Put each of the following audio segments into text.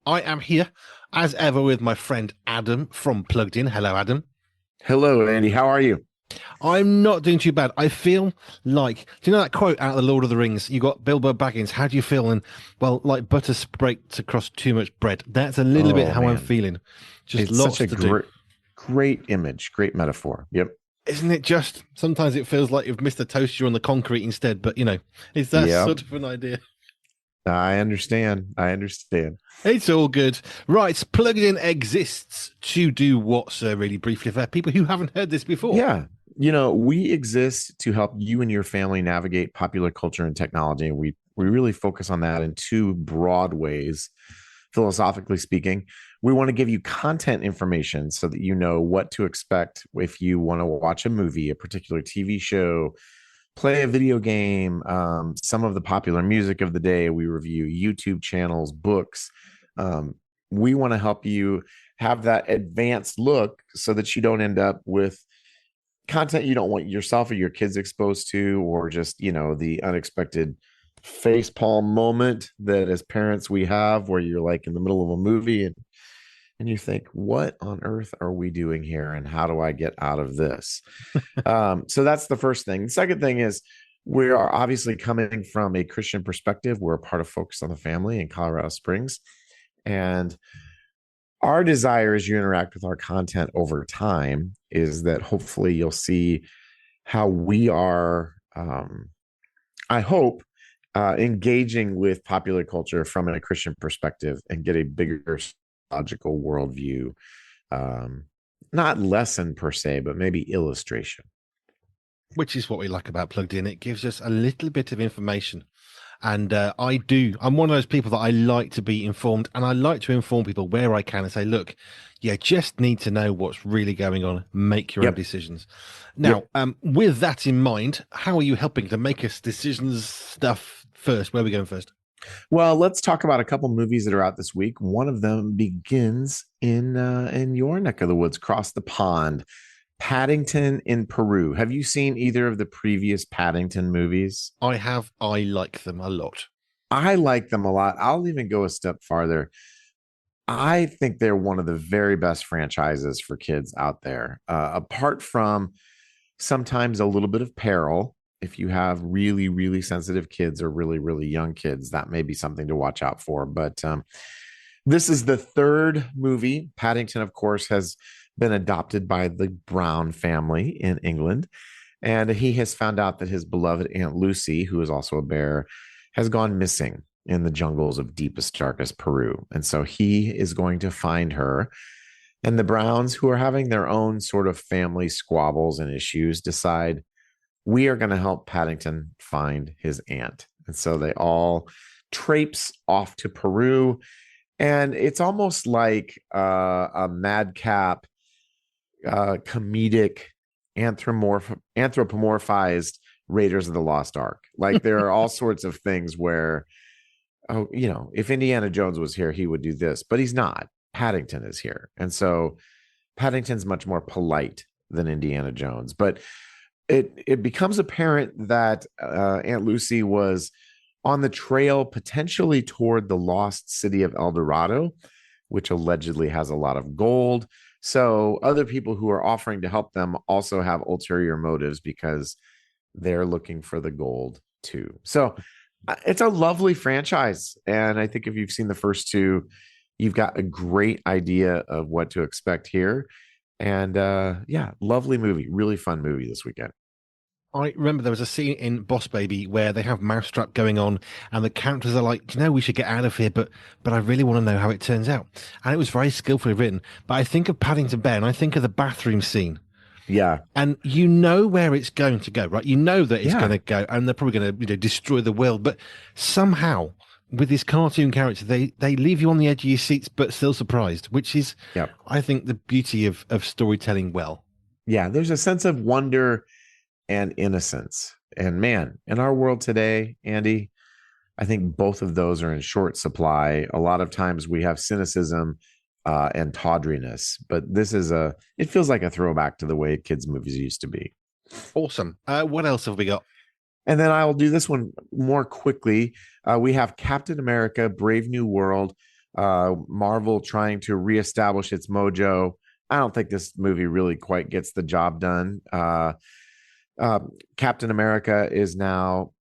I am here, as ever, with my friend Adam from Plugged In. Hello, Adam. Hello, Andy. How are you? I'm not doing too bad. I feel like, do you know that quote out of The Lord of the Rings? You got Bilbo Baggins. How do you feel? And, well, like butter scraped across too much bread. That's a little bit Oh how I'm man, feeling. Just it's such lots a to do. great image, great metaphor. Yep. Isn't it just? Sometimes it feels like you've missed a toaster on the concrete instead, but, it's that Yeah, sort of an idea. I understand. I understand. It's all good. Right, Plugged In exists to do what, sir, really briefly, for people who haven't heard this before? Yeah. We exist to help you and your family navigate popular culture and technology. And we really focus on that in two broad ways. Philosophically speaking, we want to give you content information so that you know what to expect if you want to watch a movie, a particular TV show, play a video game, some of the popular music of the day. We review YouTube channels, books. Um, we want to help you have that advanced look so that you don't end up with content you don't want yourself or your kids exposed to, or just, the unexpected face palm moment that as parents we have where you're like in the middle of a movie and you think, what on earth are we doing here? And how do I get out of this? So that's the first thing. The second thing is we are obviously coming from a Christian perspective. We're a part of Focus on the Family in Colorado Springs. And our desire as you interact with our content over time is that hopefully you'll see how we are, I hope, engaging with popular culture from a Christian perspective and get a bigger logical worldview. Um, Not lesson per se, but maybe illustration. Which is what we like about Plugged In. It gives us a little bit of information. And I'm one of those people that I like to be informed, and I like to inform people where I can and say, look, you just need to know what's really going on, make your own Yep. decisions. Now, Yep. with that in mind, how are you helping to make us decisions stuff first? Where are we going first? Well, let's talk about a couple movies that are out this week. One of them begins in your neck of the woods, across the pond. Paddington in Peru. Have you seen either of the previous Paddington movies? I like them a lot. I like them a lot. I'll even go a step farther. I think they're one of the very best franchises for kids out there. Apart from sometimes a little bit of peril, if you have really, really sensitive kids or really, really young kids, that may be something to watch out for. But this is the third movie. Paddington, of course, has been adopted by the Brown family in England. And he has found out that his beloved Aunt Lucy, who is also a bear, has gone missing in the jungles of deepest, darkest Peru. And so he is going to find her. And the Browns, who are having their own sort of family squabbles and issues, decide we are going to help Paddington find his aunt. And so they all traipse off to Peru. And it's almost like a madcap, comedic, anthropomorphized Raiders of the Lost Ark. Like there are all sorts of things where, oh, if Indiana Jones was here, he would do this, but he's not. Paddington is here. And so Paddington's much more polite than Indiana Jones. But it becomes apparent that Aunt Lucy was on the trail potentially toward the lost city of El Dorado, which allegedly has a lot of gold. So other people who are offering to help them also have ulterior motives because they're looking for the gold too. So it's a lovely franchise. And I think if you've seen the first two, you've got a great idea of what to expect here. And yeah, lovely movie, really fun movie this weekend. I remember there was a scene in Boss Baby where they have Mousetrap going on, and the characters are like, we should get out of here, but I really want to know how it turns out. And it was very skillfully written. But I think of Paddington Bear, and I think of the bathroom scene, Yeah. and you know where it's going to go, right? You know that it's going Yeah. to go, and they're probably going to, destroy the world. But somehow, with this cartoon character, they leave you on the edge of your seats, but still surprised, which is, Yeah. I think, the beauty of storytelling well. Yeah. There's a sense of wonder and innocence. And man, in our world today, Andy, I think both of those are in short supply. A lot of times we have cynicism and tawdriness, but it feels like a throwback to the way kids' movies used to be. Awesome. What else have we got? And then I'll do this one more quickly. We have Captain America, Brave New World. Marvel trying to reestablish its mojo. I don't think this movie really quite gets the job done. Uh, Captain America is now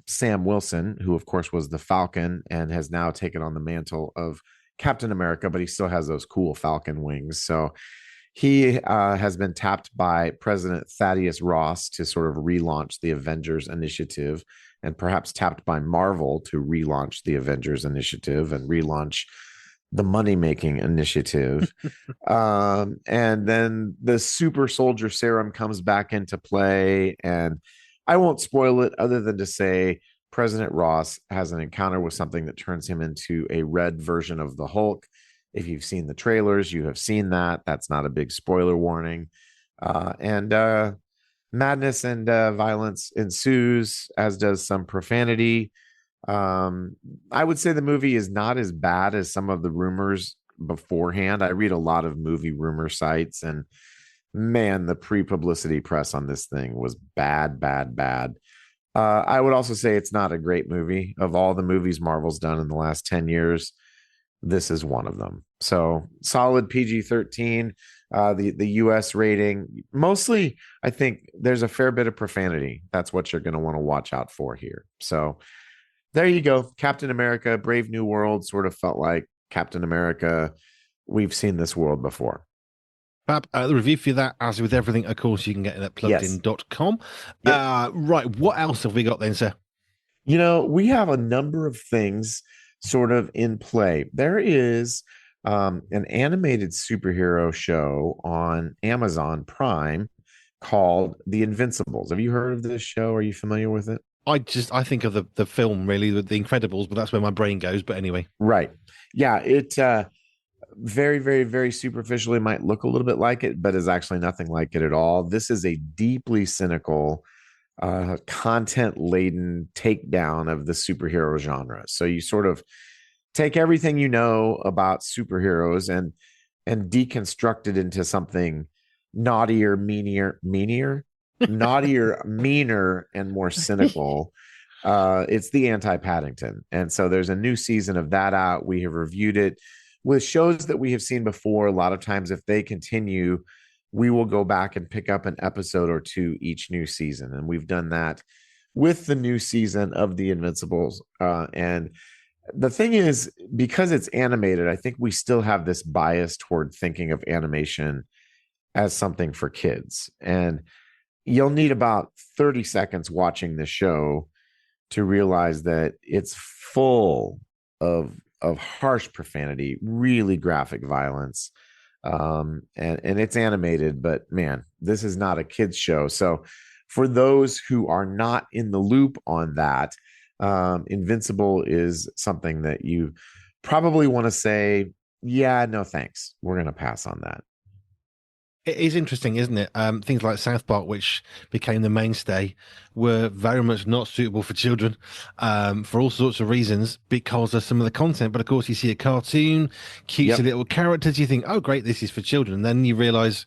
Sam Wilson, who of course was the Falcon and has now taken on the mantle of Captain America, but he still has those cool Falcon wings. So he has been tapped by President Thaddeus Ross to sort of relaunch the Avengers Initiative, and perhaps tapped by Marvel to relaunch the Avengers Initiative and relaunch the money making initiative. And then the super soldier serum comes back into play. And I won't spoil it other than to say President Ross has an encounter with something that turns him into a red version of the Hulk. If you've seen the trailers, you have seen that. That's not a big spoiler warning. And madness and violence ensues, as does some profanity. I would say the movie is not as bad as some of the rumors beforehand. I read a lot of movie rumor sites, and man, the pre-publicity press on this thing was bad, bad, bad. I would also say it's not a great movie. Of all the movies Marvel's done in the last 10 years, this is one of them. So solid PG-13. The US rating, mostly, I think there's a fair bit of profanity. That's what you're going to want to watch out for here. So there you go. Captain America, Brave New World sort of felt like Captain America. We've seen this world before. Fab. The review for that, as with everything, of course, you can get it at Yes. pluggedin.com. Yep. Right. What else have we got then, sir? We have a number of things sort of in play. There is an animated superhero show on Amazon Prime called The Invincibles. Have you heard of this show? Are you familiar with it? I think of the film really, with The Incredibles, but that's where my brain goes. But anyway. Right. Yeah, it very, very, very superficially might look a little bit like it, but is actually nothing like it at all. This is a deeply cynical, content laden takedown of the superhero genre. So you sort of take everything you know about superheroes and deconstruct it into something naughtier, naughtier, meaner, and more cynical. It's the anti-Paddington. And so there's a new season of that out. We have reviewed it with shows that we have seen before. A lot of times, if they continue, we will go back and pick up an episode or two each new season. And we've done that with the new season of The Invincibles. And the thing is, because it's animated, I think we still have this bias toward thinking of animation as something for kids. And you'll need about 30 seconds watching the show to realize that it's full of harsh profanity, really graphic violence. And it's animated, but man, this is not a kids show. So for those who are not in the loop on that, Invincible is something that you probably want to say, yeah, no thanks, we're going to pass on that. It is interesting, isn't it? Things like South Park, which became the mainstay, were very much not suitable for children, for all sorts of reasons because of some of the content. But of course, you see a cartoon, cutesy Yep. little characters, you think, oh, great, this is for children. And then you realize,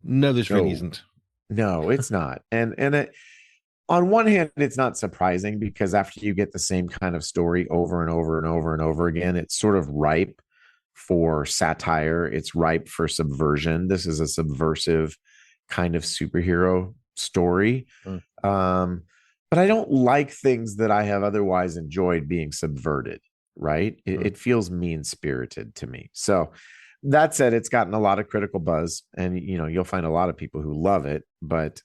no, this really No, isn't. no, it's not. And it, on one hand, it's not surprising because after you get the same kind of story over and over and over and over again, it's sort of ripe for satire. It's ripe for subversion. This is a subversive kind of superhero story. Mm. But I don't like things that I have otherwise enjoyed being subverted, right? It feels mean spirited to me. So that said, it's gotten a lot of critical buzz, and you'll find a lot of people who love it, but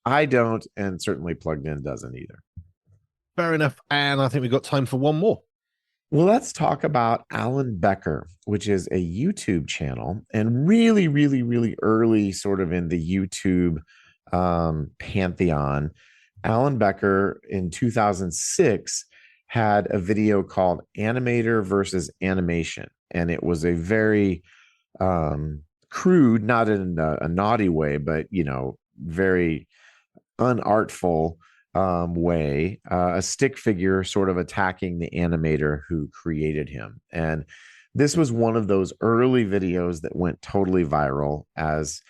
I don't, and certainly Plugged In doesn't either. Fair enough. And I think we've got time for one more. Well, let's talk about Alan Becker, which is a YouTube channel and really, really, really early sort of in the YouTube pantheon. Alan Becker in 2006 had a video called Animator versus Animation. And it was a very crude, not in a naughty way, but, very unartful way, a stick figure sort of attacking the animator who created him. And this was one of those early videos that went totally viral as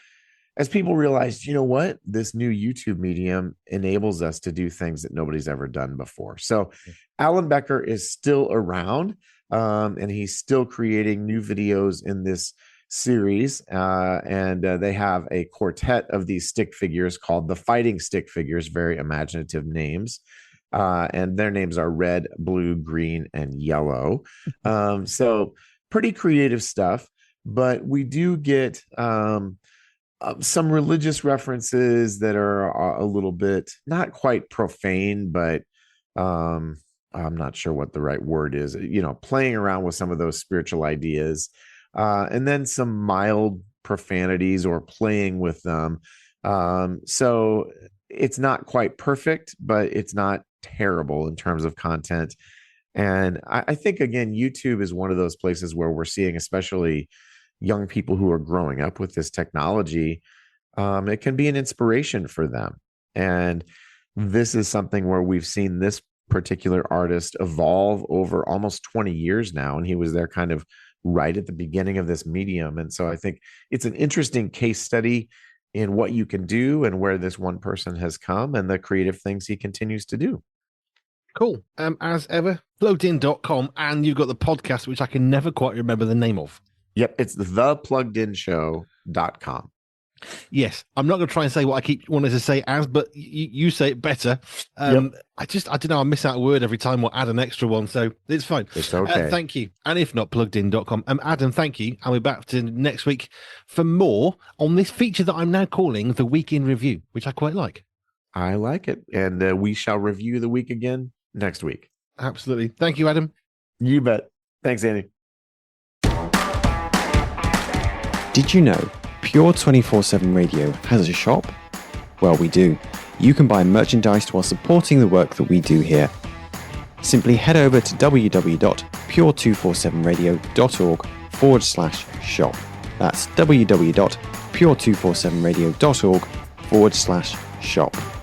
people realized, you know what, this new YouTube medium enables us to do things that nobody's ever done before. So Alan Becker is still around, and he's still creating new videos in this series. And they have a quartet of these stick figures called the Fighting Stick Figures, very imaginative names. And their names are red, blue, green, and yellow. So pretty creative stuff. But we do get some religious references that are a little bit not quite profane, but I'm not sure what the right word is, playing around with some of those spiritual ideas, and then some mild profanities or playing with them. So it's not quite perfect, but it's not terrible in terms of content. And I think, again, YouTube is one of those places where we're seeing, especially young people who are growing up with this technology, it can be an inspiration for them. And this is something where we've seen this particular artist evolve over almost 20 years now. And he was there kind of right at the beginning of this medium. And so I think it's an interesting case study in what you can do and where this one person has come and the creative things he continues to do. Cool. As ever, pluggedin.com, and you've got the podcast, which I can never quite remember the name of. Yep, it's thepluggedinshow.com. Yes, I'm not going to try and say what I keep wanting to say as, but you say it better. Yep. I don't know, I miss out a word every time or add an extra one, so it's fine. It's okay. Thank you. And if not, pluggedin.com. Adam, thank you. And we're back to next week for more on this feature that I'm now calling the Week in Review, which I quite like. I like it. And we shall review the week again next week. Absolutely. Thank you, Adam. You bet. Thanks, Andy. Did you know Pure 24/7 Radio has a shop? Well, we do. You can buy merchandise while supporting the work that we do here. Simply head over to www.pure247radio.org/shop. That's www.pure247radio.org/shop.